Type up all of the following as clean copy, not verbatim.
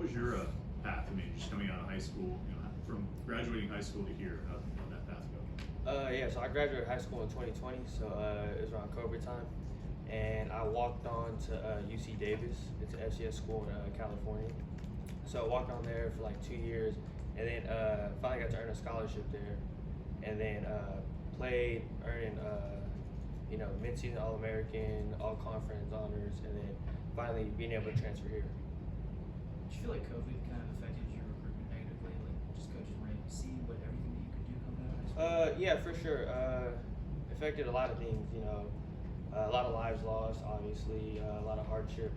was your path? I mean, just coming out of high school, from graduating high school to here, how did that path go? Yeah, so I graduated high school in 2020, so it was around COVID time, and I walked on to UC Davis. It's an FCS school in California. So I walked on there for like 2 years, and then finally got to earn a scholarship there, and then played, earning mid-season All-American, All-Conference honors, and then finally being able to transfer here. Do you feel like COVID kind of affected your recruitment negatively? Like, just coaches weren't able to see what everything that you could do coming out of high school? Yeah, for sure. Affected a lot of things, a lot of lives lost, obviously, a lot of hardship.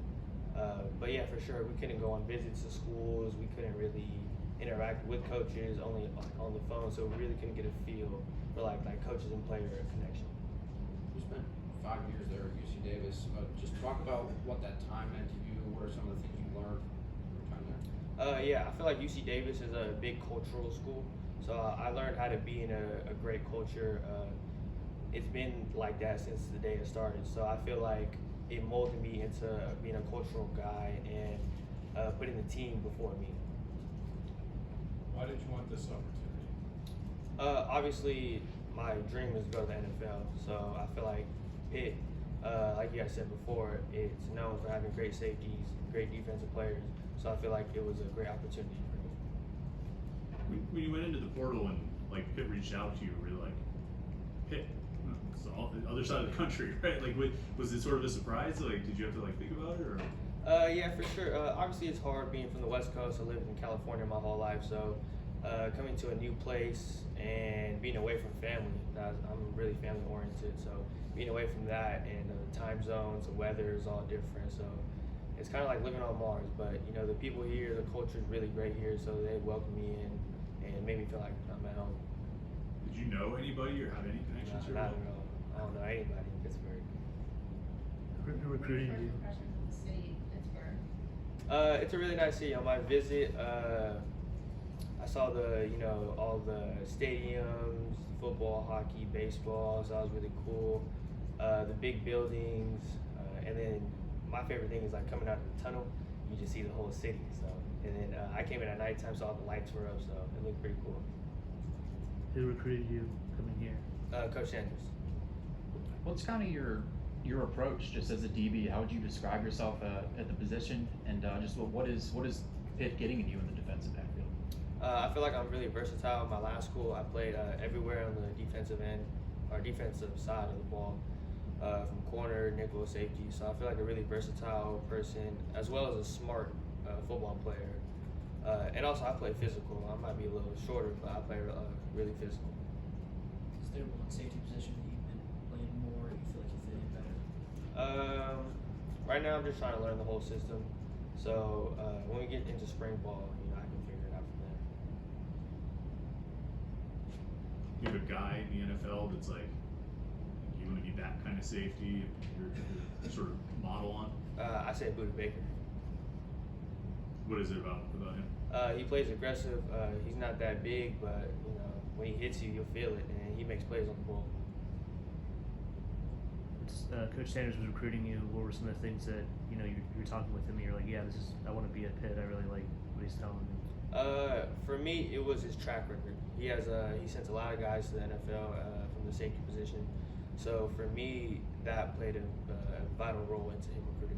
But yeah, for sure, we couldn't go on visits to schools. We couldn't really interact with coaches, only on the phone. So we really couldn't get a feel for like coaches and player connection. You spent 5 years there at UC Davis. Just talk about what that time meant to you. What are some of the things you learned from your time there? Yeah, I feel like UC Davis is a big cultural school. So I learned how to be in a great culture. It's been like that since the day it started. So I feel like it molded me into being a cultural guy and putting the team before me. Why did you want this opportunity? Obviously, my dream is to go to the NFL. So I feel like Pitt, like you guys said before, it's known for having great safeties, great defensive players. So I feel like it was a great opportunity for me. When you went into the portal and Pitt reached out to you, were you like, Pitt? It's all the other side of the country, right? Was it sort of a surprise? Did you have to think about it, or? Yeah, for sure. Obviously, it's hard being from the West Coast. I lived in California my whole life, so coming to a new place and being away from family. I'm really family oriented, so being away from that and the time zones, the weather is all different. So it's kind of like living on Mars. But the people here, the culture is really great here, so they welcomed me in and made me feel like I'm at home. Did you know anybody or have any connections here? Not at all. I don't know anybody in Pittsburgh. Who recruited you? Impressions of the city, Pittsburgh. It's a really nice city. On my visit, I saw all the stadiums, football, hockey, baseball. So that was really cool. The big buildings, and then my favorite thing is coming out of the tunnel. You just see the whole city. So, and then I came in at nighttime, so all the lights were up. So it looked pretty cool. Who recruited you coming here? Coach Sanders. What's kind of your approach just as a DB? How would you describe yourself at the position, and just what is Pitt getting in you in the defensive backfield? I feel like I'm really versatile. In my last school, I played everywhere on the defensive end or defensive side of the ball, from corner, nickel, safety. So I feel like a really versatile person, as well as a smart football player. And also, I play physical. I might be a little shorter, but I play really physical. Is there one safety position that you've been playing more, or you feel like you fit in better? Right now, I'm just trying to learn the whole system. So when we get into spring ball, I can figure it out from there. Do you have a guy in the NFL that's you want to be that kind of safety? You're sort of model on. I say Buda Baker. What is it about him? He plays aggressive. He's not that big, but when he hits you, you'll feel it, and he makes plays on the ball. Coach Sanders was recruiting you. What were some of the things that you were talking with him and you're like, yeah, I want to be at Pitt. I really like what he's telling me. For me, it was his track record. He sends a lot of guys to the NFL from the safety position. So for me, that played a vital role into him recruiting